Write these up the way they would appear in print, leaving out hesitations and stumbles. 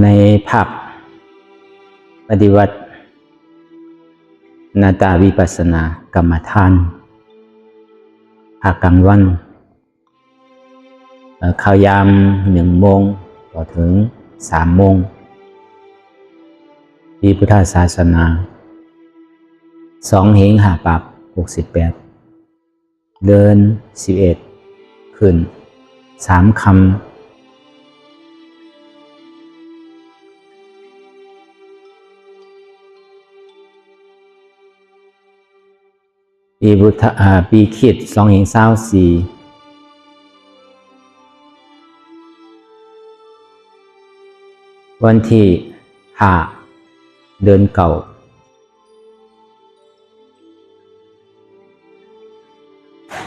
ในภาคปฏิวัตินาตาวิปัสสนากรรมฐานภาคกลางวันเข้ายาม1 โมงต่อถึง3 โมงที่พุทธศาสนา2 เหง5 ปัก68เดิน11ขึ้น3 คำปีคิด2 เหง24วันที่5 เดือนเก่า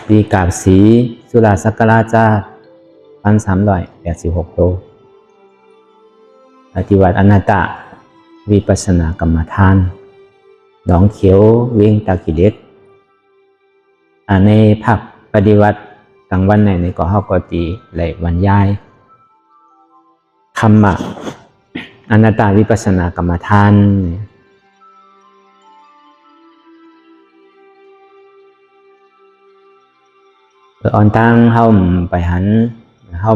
ปีกาบสีสุราศักราช1386 โตปฏิวัติอนัตตวิปัสสนากรรมฐานหนองเขียวเวียงตากิเด็กในภาคปฏิวัติกลางวันในก็เข้าก็ตีไหลบรรยายธรรมะอนัตตวิปัสสนากรรมฐานออนตั้งเข้าไปหันเข้า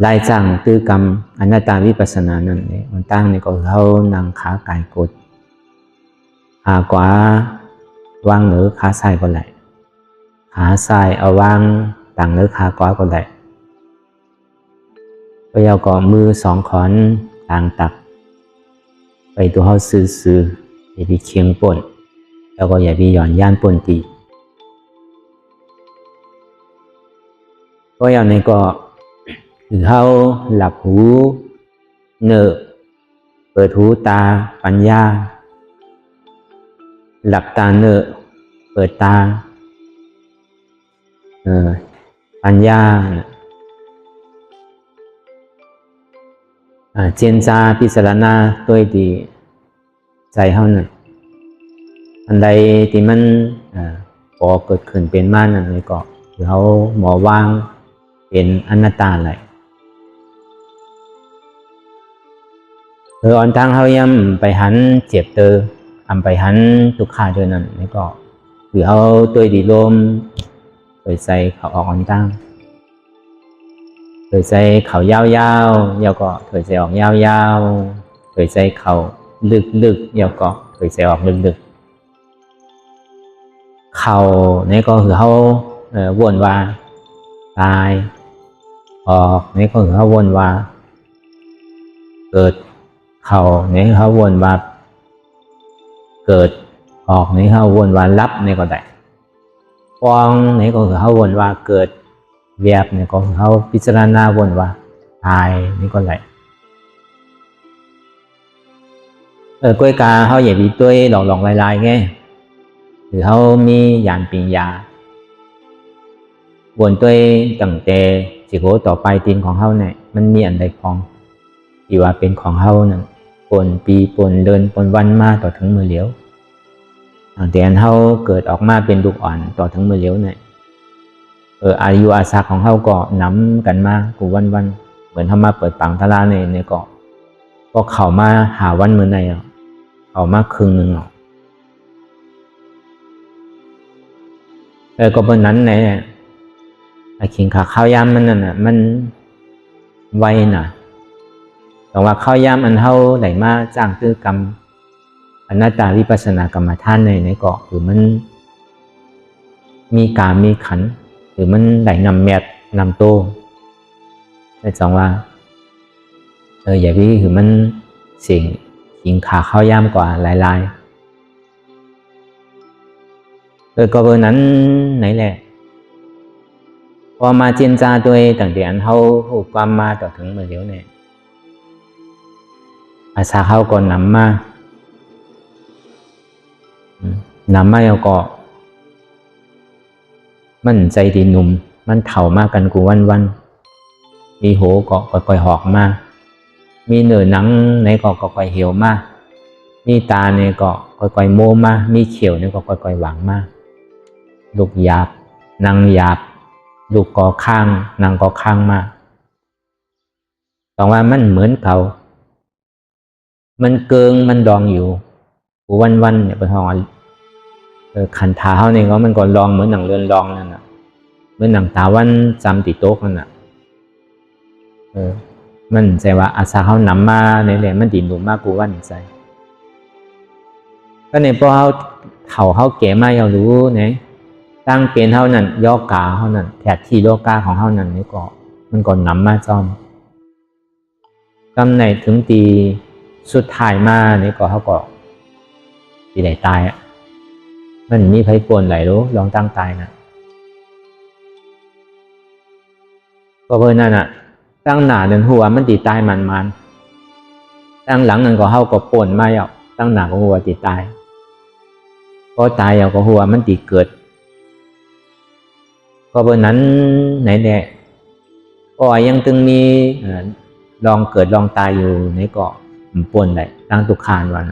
ลายจังตื้อกรรมอนัตตวิปัสสนานั่นเองออนตั้งนี่ก็เข้านั่งขากายกดขาขวาวางหรือขาซ้ายก็ได้ขาซ้ายเอาวางต่างหรือขาขวาก็ได้ก็ยาวก็มือ2 ขอนต่างตักไปตัวเขาซื่ออย่าไปเคียงป่นแล้วก็อย่าไปหย่อนย่านป่นตีก็อย่างนี้ก็คือเขาหลับหูเนื้อเปิดหูตาปัญญาหลับตาเนื้อเปิดตาปัญญาเจนจาพิจารณาตัวดีใจเขาเนี่ยอันใดที่มันพอเกิดขึ้นเป็นมานั่นเลยก็คือเขาหมอวางเป็นอนัตตาเลยอันตั้งเขาย่ำไปหันเจ็บเตอไปหันทุกขาเดินนั่นนี่ก็คือเขาตัวดีลมโดยใจเขาออกอันตั้งโดยใจเขายาวๆยาวก็โดยใจออกยาวๆโดยใจเขาลึกยาวก็โดยใจออกลึกเขานี่ก็คือเขาวนว่าตายออกนี่ก็คือเขาวนว่าเกิดเขานี่เขาวนว่าเกิดออกนี่เขาวนว่ารับนี่ก็ได้ฟองนี่ก็คือเขาวนว่าเกิดเวียบนี่ก็คือเขาพิจารณาวนว่าตายนี่ก็ได้ก้อยกาเขาอย่าไปตัวหลอกลายไงหรือเขามียานปัญญาวนตัวตั้งแต่จิโกต่อไปตีนของเขาเนี่ยมันมีอันใดพองที่ว่าเป็นของเขานั่นปนปีปนเดินปนวันมาต่อถึงมือเหลียวแต่อันเขาเกิดออกมาเป็นลูกอ่อนต่อถึงมือเหลียวเนี่ยอายุอาศักของเขาก็น้ำกันมากูวันเหมือนเขามาเปิดปังทลาเนี่ยก็เข้ามาหาวันมือในเข้ามาครึ่งหนึ่งก็บนนั้นเนี่ยขิงขาข้าวยำมันนั่นน่ะมันไวน่ะแต่ว่าข้าวยำอันเท่าไหลมาจ้างตื้อกรรมอนัตตวิปัสสนากรรมฐานในเกาะหรือมันมีกามมีขันหรือมันไหลนำแมดนำโตแต่จังว่าอย่าพี่คือมันสิ่งขิงขาข้าวยำกว่าหลายก็เบอร์นั้นไหนแหละพอมาเจนจาตัวต่างเดียนเขาหูความมาต่อถึงมือเดียวเนี่ยอาสาเขาก็นำมาแล้วก็มันใจดีหนุ่มมันเถ่ามากกันกูวันมีโหก็ก่อยหอกมามีเนื้อหนังในก็ก่อยเหี่ยวมามีตาเนี่ยก็ก่อยโมมามีเขียวเนี่ยก็ก่อยหวังมาลูกหยาบนางหยาบลูกก็ข้างนางก็ข้างมา ต้องว่ามันเหมือนเก่ามันเกิงมันดองอยู่วันเนี่ยเป็นห้องขันถาเขาเนี่ยก็มันก็ลองเหมือนหนังเรือนลองนั่นน่ะเหมือนหนังตาวันจำติโต๊ะนั่นน่ะมันใจว่าอาสาเขานำมาเนี่ยมันดีหนุ่มมากกูวันใจก็ในพอเขาเก๋มาเรารู้เนี่ยตั้งเป็นเท่านั้นย่อกาเท่านั้นแถบที่โลกาของเท่านั้นนี่ก็มันก็นำมาจอมกำในถึงตีสุดท้ายมาเนี่ยก็เขาก็ตีไหนตายอ่ะมันมีไพ่ปวนไหลรู้ลองตั้งตายนะก็เพื่อนนั่นอ่ะตั้งหน้าเดินหัวมันตีตายมันตั้งหลังนั่นก็เขาก็ปวนมาอ่ะตั้งหน้าก็หัวตีตายก็ตายเอาก็หัวมันตีเกิดก็เบอร์นั้นไหนแน่ก็ยังตึงมีลองเกิดลองตายอยู่ในเกาะป่วนได้ตั้งตุกขานวัน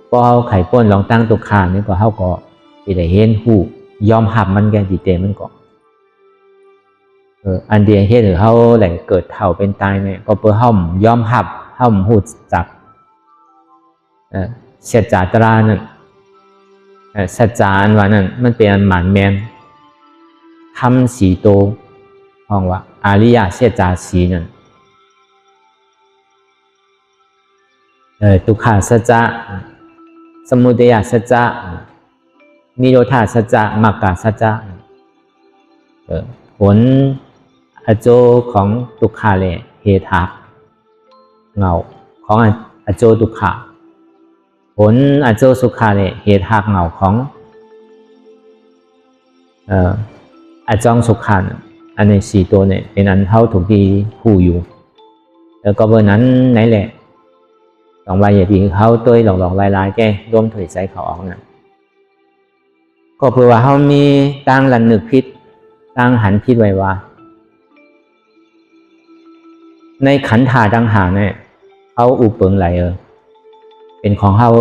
พอเขาไข่ป่วนลองตั้งตุกขานนี่ก็เขาก็ได้เห็นหูยอมหับมันแกดีเตมันก็อันเดียเฮ็ดหรือเขาแหล่เกิดเท่าเป็นตายเนี่ยก็เพื่อห้อมยอมหับห้อมหูจับเสียจาตรานั่นสัจจานว่านั่นมันเป็นอันหมานแมนทำสีโตห้องว่าอาริยะเสียจาสีนั่นทุกขาสัจจะสมุทัยสัจจะนิโรธาสัจจะมรรคสัจจะผลอโจของทุกขาเลยเหตุเงาของอโจทุกขาผลอโจสุขาเนี่ยเหตุหักเหงาของอจองสุขาอันนี้สี่ตัวเนี่ยเป็นอันเท่าถูกที่ผู้อยู่แล้วก็เบอร์นั้นไหนแหละสองใบอย่างที่เขาตัวหลอกลายแกร่วมถุยใส่เขาออกนะก็เพื่อว่าเขามีตั้งลันนึกพิษตั้งหันพิษไว้ว่าในขันธาดังหาเนี่ยเขาอุปเปิงไหลเป็นของเขา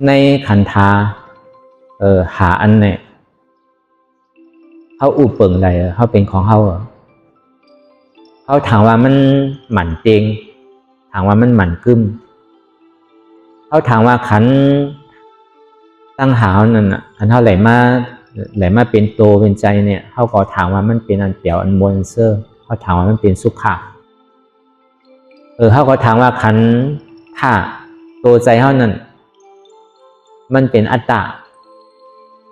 ในขันธาหาอันเนี่ยเขาอุปเปิงไหลเขาเป็นของเขาเขาถามว่ามันหมั่นเจงถามว่ามันหมั่นกึ้มเขาถามว่าขันตั้งหานั่นอันเท่าไหร่มาเป็นโตเป็นใจเนี่ยเขาก็ถามว่ามันเป็นอันเปี่ยวอันมวลเซอร์เขาถามว่ามันเป็นสุขะเขาก็ถามว่าขันถ้าโตใจเขานั่นมันเป็นอัตตา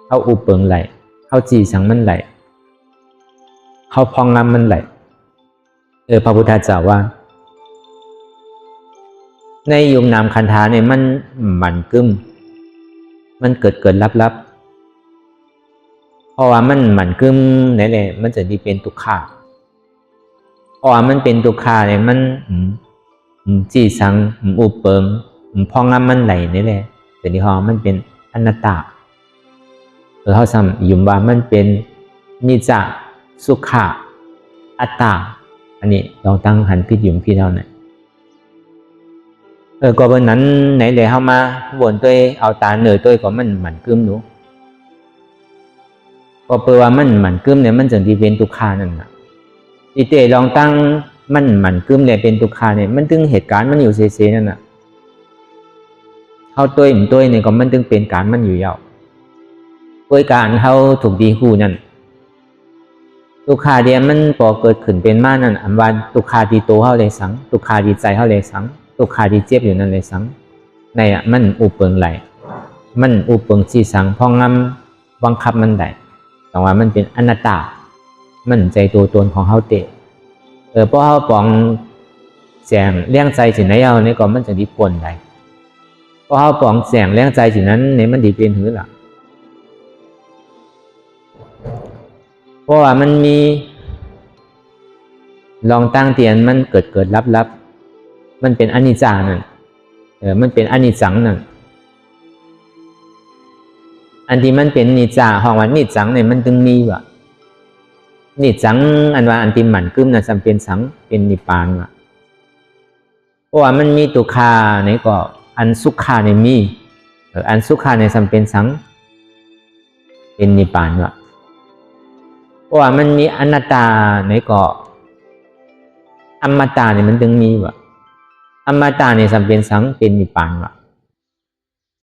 เขาอุปเปิงไหลเขาจีสังมันไหลเขาพองงามมันไหลพระพุทธเจ้าว่าในยุมนามคันธาเนี่ยมันหมั่นกึ้มมันเกิดลับเพราะว่ามันหมั่นกึ้มนี่แหละมันจะดีเป็นทุกขาเพราะว่ามันเป็นทุกขาเนี่ยมันจีสังอุปเปิงพองงามมันไหลนี่แหละแต่ที่เขามันเป็นอนัตตาเขาซ้ำยุมว่ามันเป็นนิจจสุขะอัตตาอันนี้ลองตั้งหันพิจยุมพี่เท่าไหร่ก็บนนั้นไหนเลยเข้ามาวนตัวเอาตาเหนือตัวก็มันหมั่นกึ้มหนูก็เปลว่ามันหมั่นกึ้มเนี่ยมันจึงที่เป็นทุกขานั่นนะอีเตลองตั้งมันหมั่นกึ้มเนี่ยเป็นทุกขาเนี่ยมันถึงเหตุการณ์มันอยู่เซ่ๆนั่นน่ะเข้าตัวเนี่ยก็มันถึงเป็นการมันอยู่ยาวด้วยการเข้าถูกดีคู่นั่นทุกขาเดียมันพอเกิดขึ้นเป็นมานั่นอันว่าทุกขาดีโตเข้าเลยสังทุกขาดีใจเข้าเลยสังทุกขาดีเจ็บอยู่นั่นเลยสังในมันอุปเปิงไหลมันอุปเปิงจีสังพองงำบังคับมันได้แต่ว่ามันเป็นอนัตตามันใจตัวตนของเขาเตะเพราะเขาปองแสงเลี้ยงใจสิไหนเอาเนี่ยก็มันจะดีปนได้เพราะเขาปองแสงเลี้ยงใจสินั้นเนี่ยมันดีเป็นหือหล่ะเพราะว่ามันมีลองตั้งเตียนมันเกิดลับมันเป็นอนิจจานั่นมันเป็นอนิจจังนั่นอันที่มันเป็นนิจจาห้องว่านิจจังเนี่ยมันถึงมีว่ะนิจจังอันว่าอันที่หมั่นกึ้มน่ะจำเป็นสังเป็นนิพพานว่ะเพราะว่ามันมีทุกขาเนี่ยก็อันสุขาเนี่ยมีอันสุขาเนี่ยจำเป็นสังเป็นนิพพานว่ะเพรา ราะว่ามันมีอนัตตาในก็อมตะเนี่ยมันถึงมีว่ะอมตะเนี่ยสัมเป็นสังเป็นนิพพานว่ะ